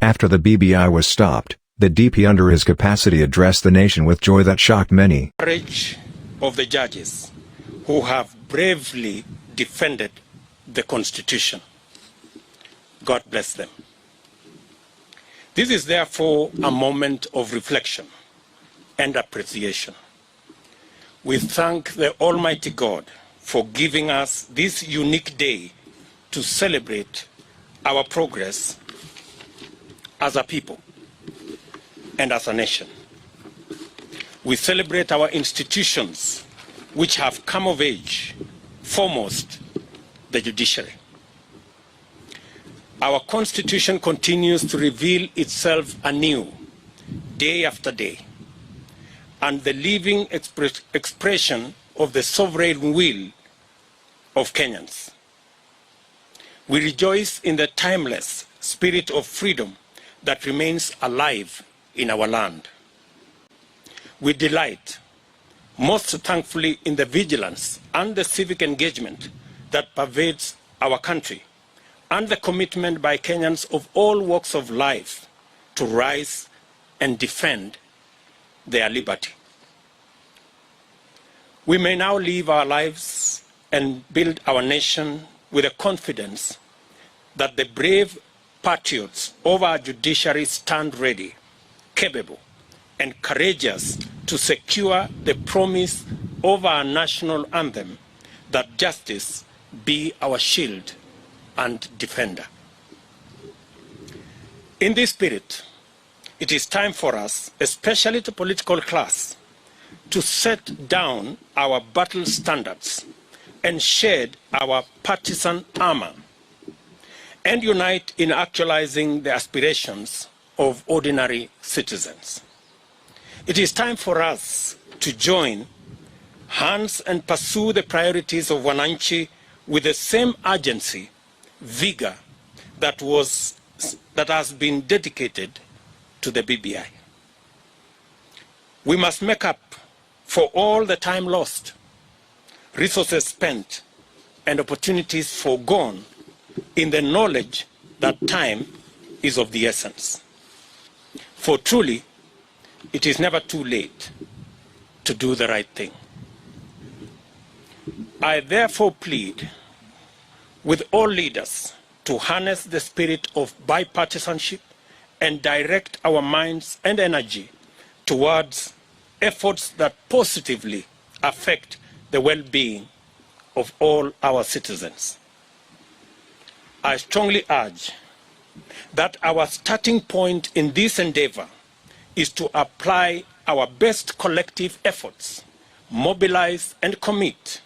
After the BBI was stopped, the DP under his capacity addressed the nation with joy that shocked many. Courage of the judges who have bravely defended the Constitution. God bless them. This is therefore a moment of reflection and appreciation. We thank the Almighty God for giving us this unique day to celebrate our progress as a people and as a nation. We celebrate our institutions which have come of age, foremost the judiciary. Our Constitution continues to reveal itself anew, day after day, and the living expression of the sovereign will of Kenyans. We rejoice in the timeless spirit of freedom that remains alive in our land. We delight most thankfully in the vigilance and the civic engagement that pervades our country, and the commitment by Kenyans of all walks of life to rise and defend their liberty. We may now live our lives and build our nation with the confidence that the brave patriots of our judiciary stand ready, capable, and courageous to secure the promise of our national anthem that justice be our shield and defender. In this spirit, it is time for us, especially the political class, to set down our battle standards and shed our partisan armor and unite in actualizing the aspirations of ordinary citizens. It is time for us to join hands and pursue the priorities of Wananchi with the same urgency, vigor that has been dedicated to the BBI. We must make up for all the time lost, resources spent, and opportunities foregone in the knowledge that time is of the essence. For truly, it is never too late to do the right thing. I therefore plead with all leaders to harness the spirit of bipartisanship and direct our minds and energy towards efforts that positively affect the well-being of all our citizens. I strongly urge that our starting point in this endeavor is to apply our best collective efforts, mobilize and commit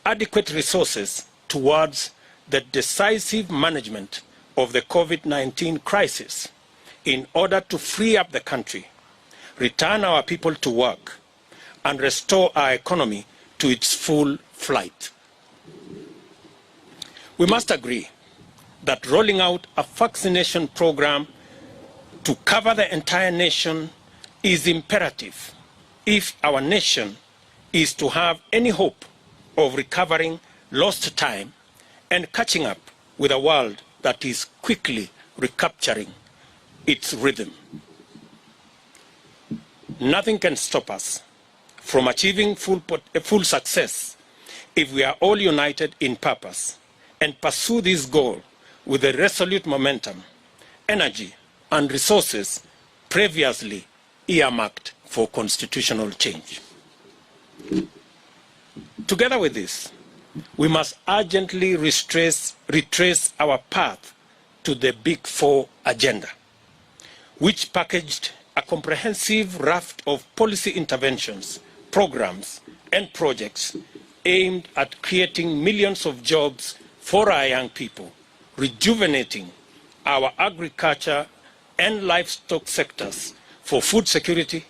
adequate resources towards the decisive management of the COVID-19 crisis in order to free up the country, return our people to work, and restore our economy to its full flight. We must agree that rolling out a vaccination program to cover the entire nation is imperative if our nation is to have any hope of recovering lost time and catching up with a world that is quickly recapturing its rhythm. Nothing can stop us from achieving full success if we are all united in purpose and pursue this goal with a resolute momentum, energy, and resources previously earmarked for constitutional change. Together with this, we must urgently retrace our path to the Big Four agenda, which packaged a comprehensive raft of policy interventions, programs, and projects aimed at creating millions of jobs for our young people, rejuvenating our agriculture and livestock sectors for food security,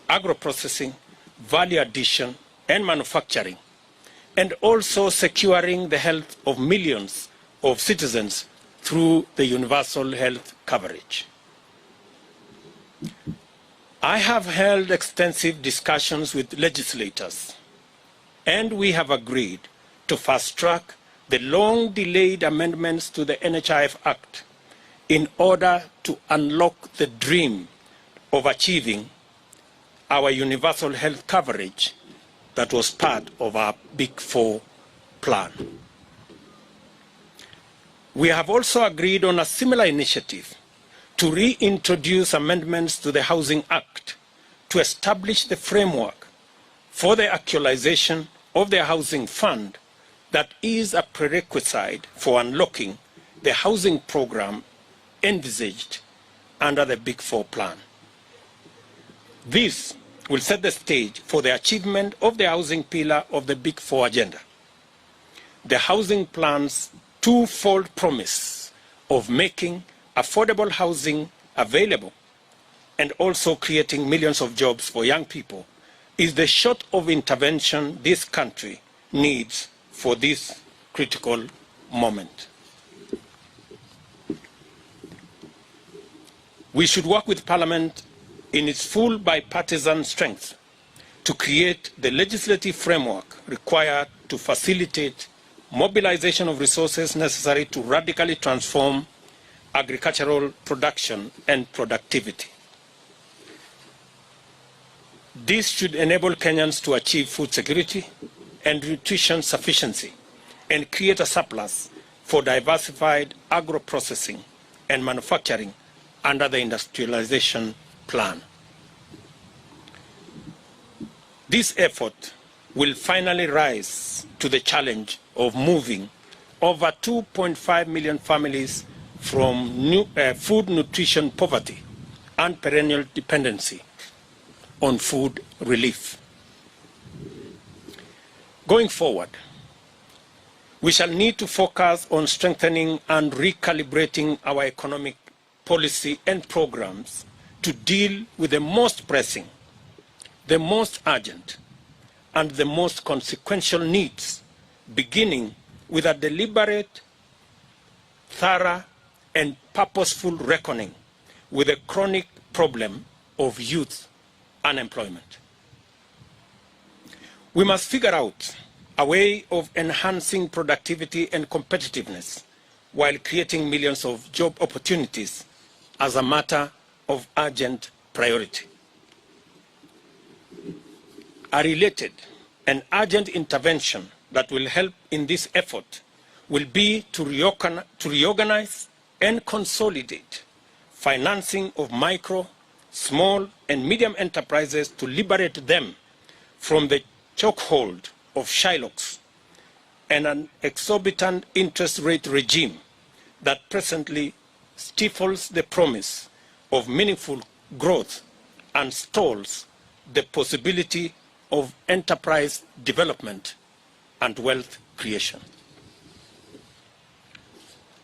agro-processing, value addition, and manufacturing, and also securing the health of millions of citizens through the universal health coverage. I have held extensive discussions with legislators, and we have agreed to fast-track the long-delayed amendments to the NHIF Act in order to unlock the dream of achieving our universal health coverage that was part of our Big Four plan. We have also agreed on a similar initiative to reintroduce amendments to the Housing Act to establish the framework for the actualization of the housing fund that is a prerequisite for unlocking the housing program envisaged under the Big Four plan. This will set the stage for the achievement of the housing pillar of the Big Four agenda. The housing plan's twofold promise of making affordable housing available and also creating millions of jobs for young people is the sort of intervention this country needs for this critical moment. We should work with Parliament in its full bipartisan strength to create the legislative framework required to facilitate mobilization of resources necessary to radically transform agricultural production and productivity. This should enable Kenyans to achieve food security and nutrition sufficiency and create a surplus for diversified agro-processing and manufacturing under the industrialization plan. This effort will finally rise to the challenge of moving over 2.5 million families from food nutrition poverty and perennial dependency on food relief. Going forward, we shall need to focus on strengthening and recalibrating our economic policy and programs to deal with the most pressing, the most urgent, and the most consequential needs, beginning with a deliberate, thorough, and purposeful reckoning with the chronic problem of youth unemployment. We must figure out a way of enhancing productivity and competitiveness while creating millions of job opportunities as a matter of urgent priority. A related and urgent intervention that will help in this effort will be to reorganize and consolidate financing of micro, small, and medium enterprises to liberate them from the chokehold of Shylocks and an exorbitant interest rate regime that presently stifles the promise of meaningful growth and stalls the possibility of enterprise development and wealth creation.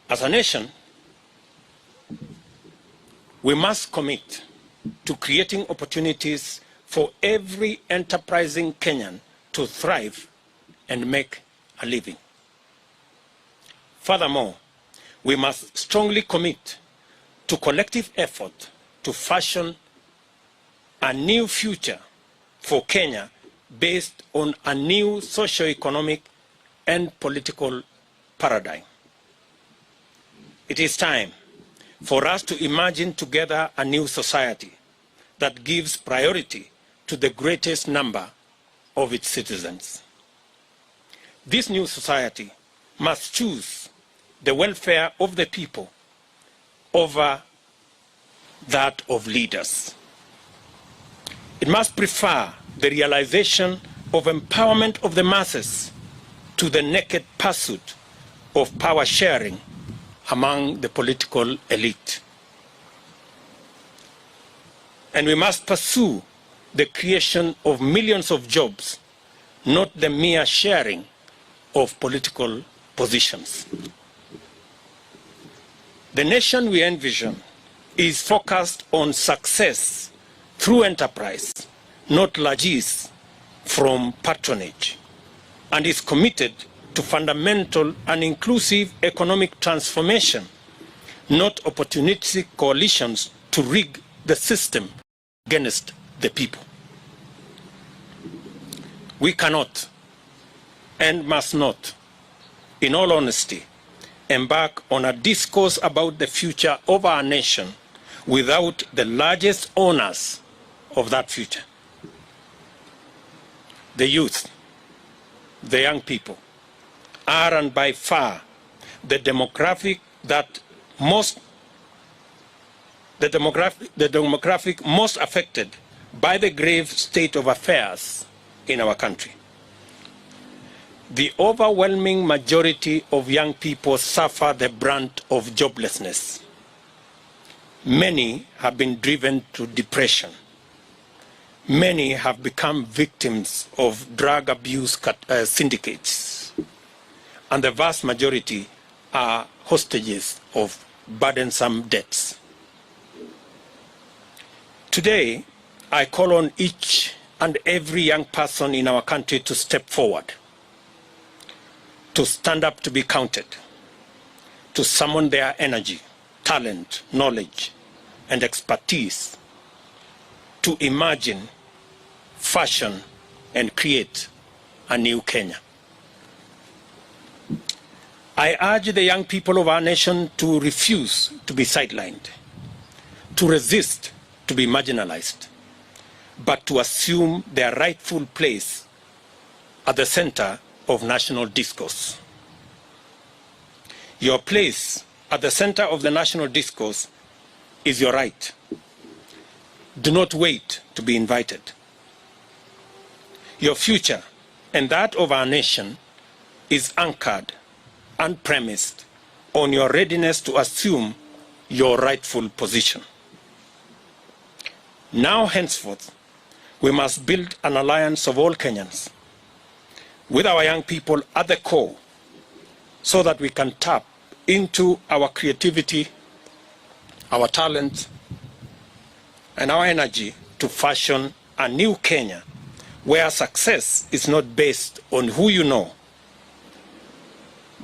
As a nation, we must commit to creating opportunities for every enterprising Kenyan to thrive and make a living. Furthermore, we must strongly commit to collective effort to fashion a new future for Kenya based on a new socio-economic and political paradigm. It is time for us to imagine together a new society that gives priority to the greatest number of its citizens. This new society must choose the welfare of the people over that of leaders. It must prefer the realization of empowerment of the masses to the naked pursuit of power sharing among the political elite. And we must pursue the creation of millions of jobs, not the mere sharing of political positions. The nation we envision is focused on success through enterprise, not largesse from patronage, and is committed to fundamental and inclusive economic transformation, not opportunistic coalitions to rig the system against the people. We cannot and must not, in all honesty, embark on a discourse about the future of our nation without the largest owners of that future: the youth, the young people, are and by far the demographic most affected by the grave state of affairs in our country. The overwhelming majority of young people suffer the brunt of joblessness. Many have been driven to depression. Many have become victims of drug abuse syndicates. And the vast majority are hostages of burdensome debts. Today, I call on each and every young person in our country to step forward, to stand up to be counted, to summon their energy, talent, knowledge, and expertise to imagine, fashion, and create a new Kenya. I urge the young people of our nation to refuse to be sidelined, to resist to be marginalized, but to assume their rightful place at the center of national discourse. Your place at the center of the national discourse is your right. Do not wait to be invited. Your future and that of our nation is anchored and premised on your readiness to assume your rightful position. Now, henceforth, we must build an alliance of all Kenyans with our young people at the core so that we can tap into our creativity, our talent, and our energy to fashion a new Kenya where success is not based on who you know,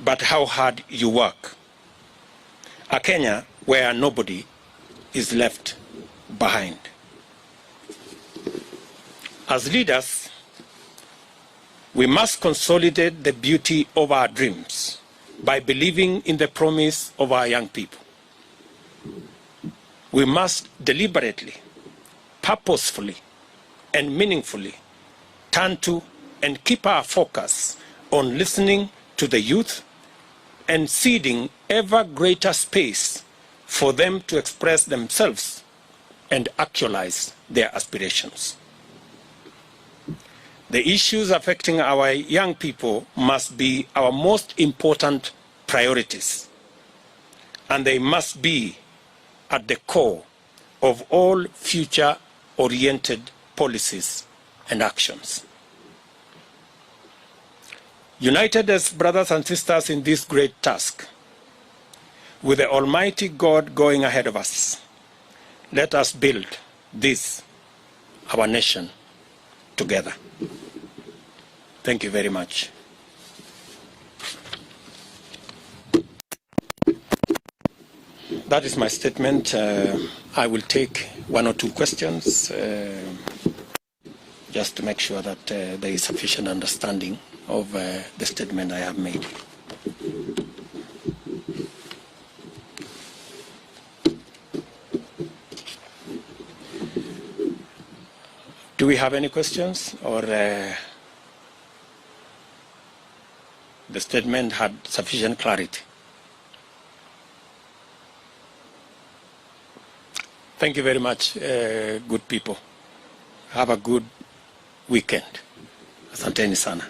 but how hard you work. A Kenya where nobody is left behind. As leaders, we must consolidate the beauty of our dreams by believing in the promise of our young people. We must deliberately, purposefully, and meaningfully turn to and keep our focus on listening to the youth and ceding ever greater space for them to express themselves and actualize their aspirations. The issues affecting our young people must be our most important priorities, and they must be at the core of all future-oriented policies and actions. United as brothers and sisters in this great task, with the Almighty God going ahead of us, let us build this, our nation, together. Thank you very much. That is my statement. I will take one or two questions just to make sure that there is sufficient understanding of the statement I have made. Do we have any questions, or the statement had sufficient clarity? Thank you very much, good people. Have a good weekend. Asanteni sana.